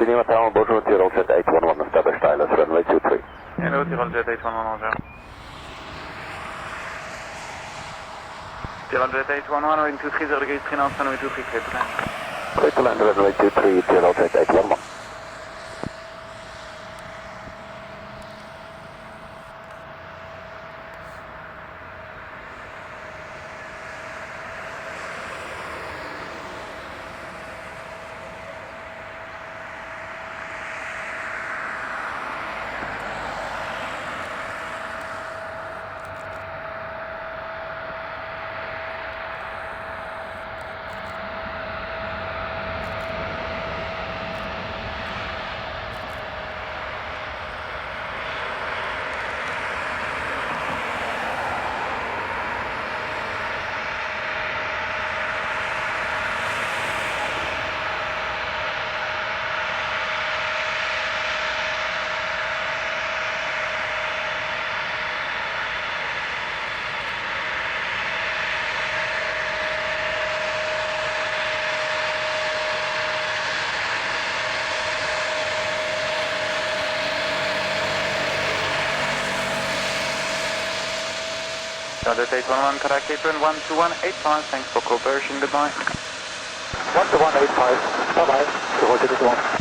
Geneva Tower, bonjour, Tyrolean 811, established ILS, runway 23. Hello, Tyrolean 811, bonjour. Tyrolean 811, runway 23, 0 degrees, 3 knots, runway 23, clear to land. Clear to land, runway 23, Tyrolean 811. Tyrolean 811, correct, apron 12185, thanks for cooperation, goodbye. 12185, bye bye, Tyrolean 811.